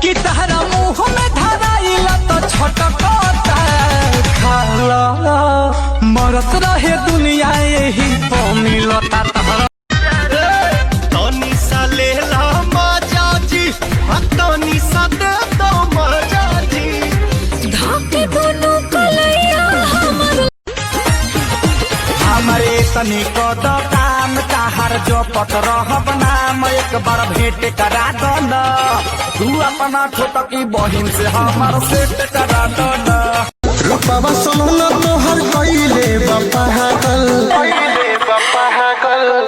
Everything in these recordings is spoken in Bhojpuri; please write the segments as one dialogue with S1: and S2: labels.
S1: कि तहरा मुँह में धराइला तो छटकता खाला मरत रहे दुनिया यही तो मिलता तहरा
S2: तनी सा ले ला मजा जी तनी सा दे दो मजा जी
S3: धाके दोनों कलैया
S1: हमारे तनी को तो काम ताहर जो पत रहब नाम एक बार भेंट करा दो न तू अपना छोटकी बहिन से हमार सेट करा दो न
S2: रूपवा सोना तोहर कइले बापा कल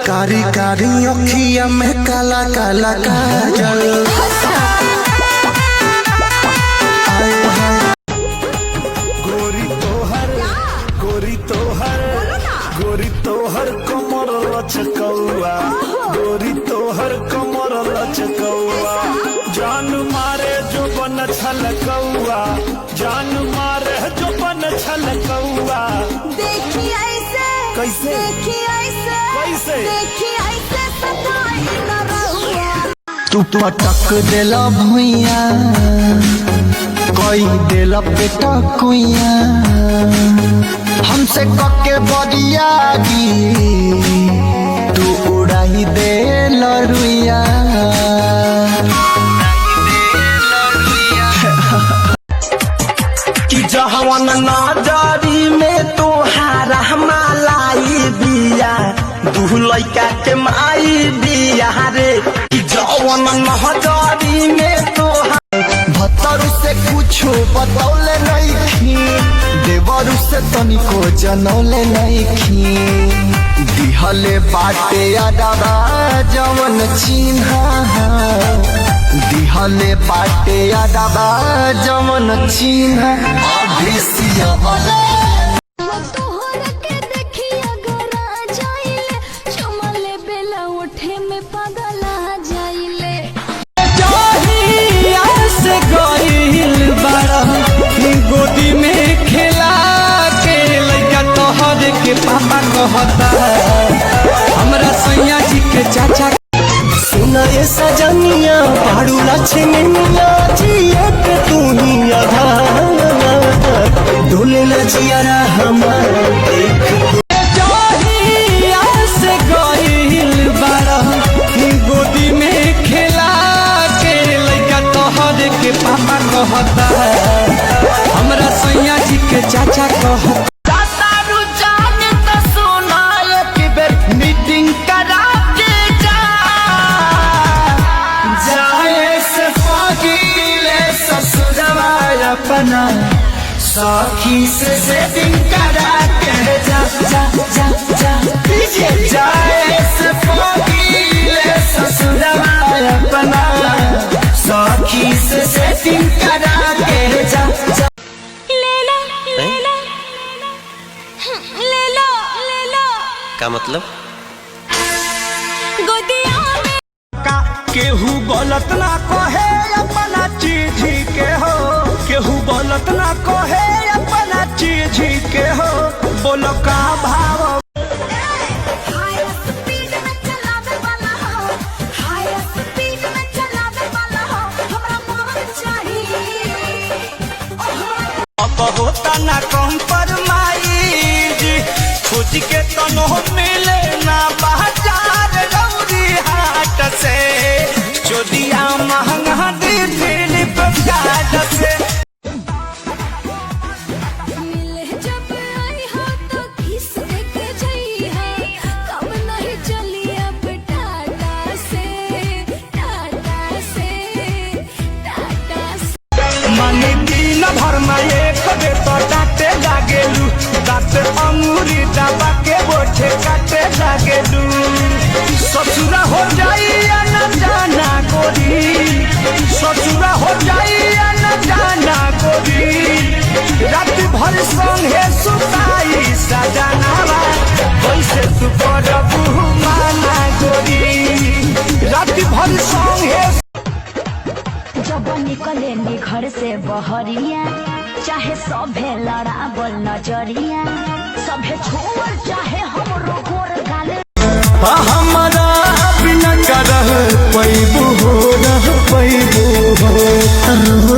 S2: कारी कारी अखिया में काला काला काजल गोरी तोहर कमर लचकौआ गोरी तोहर कमर लचकौआ जान मारे जो बन छलकौआ जान मारे जो बन छलकौआ
S3: देखी ऐसे
S2: कैसे
S3: देखी ऐसे
S2: कैसे
S3: देखी ऐसे सताई न रहुआ
S1: तू पटक देला भुइया कोई देला बेटा कुइया हमसे कके बरियागी तू उड़ाई दे लरुइया कि जहवन नजरी में तोहारा मालाई बिया दू लइका के माई बिया रे कि जवन नजरी में तोहारा भतरू से कुछो बतौले नहीं देवरू से तनिको जनौले नहीं दिहले बाटे अडरा जवन चिन्हा दिहले बाटे अडरा जवन चिन्हा अभिसिया वाला
S3: तोहर के देखी अगर आ जाइले चुमले बेला उठे में पागल आ जाइले
S1: जहिया से गइल बारा गोदी में खेला के लइका तोहर के पापा कहता हमरा सैया जी के चाचा
S2: सुना ये सजनिया पाड़ू लक्ष्मणिया जिया के तू ही आधा ढोले लजियारा हमारा देख
S1: जहिया से गइल बारा गोदी में खेला के लइका तोहर के पापा कहता हमरा सैया जी के चाचा कहता मीटिंग करा के जाए से फागिले ससुरवा अपना सखी से सेटिंग करा के जा जा जा जा जाए से फागिले ससुरवा अपना सखी से सेटिंग करा के जा जा
S3: लेला लेला लेला लेला
S2: क्या मतलब
S3: गोदिया में
S1: केहू गलत ना कहे अपना चीज के हो केहू गलत ना कहे अपना चीज के हो बोलो का भाव
S3: हाई स्पीड में चलावे वाला हो हाई स्पीड में चलावे वाला हो हमरा मोहन चाहिए
S1: अब होता ना कॉम्प्रोमाइज खोज के तनो मिले ना बाजार रौरी हाट से चोदिया महंगा दी फ्लिपकार्ट से
S3: मिले जब आई हो तो किस देके जाई है कब नहीं चली अब टाटा से
S1: मानी दिन भर में एक बे तो डांटे लागेलू दांत अंगूरी दबा के बोठे काटे लागेलू ससुरा हो जाई न जाना गोरी ससुरा हो जाई न जाना गोरी रात भर संगे सुताई सजनावा कैसे तू करबू माना गोरी रात भर संगे
S4: जब निकले नी घर से बहरिया चाहे सभे लड़ावल नजरिया सभे छोड़ चाहे हमरो गोर गाले
S1: हमारा बिना करह पैबू हो रह पैबू
S5: हो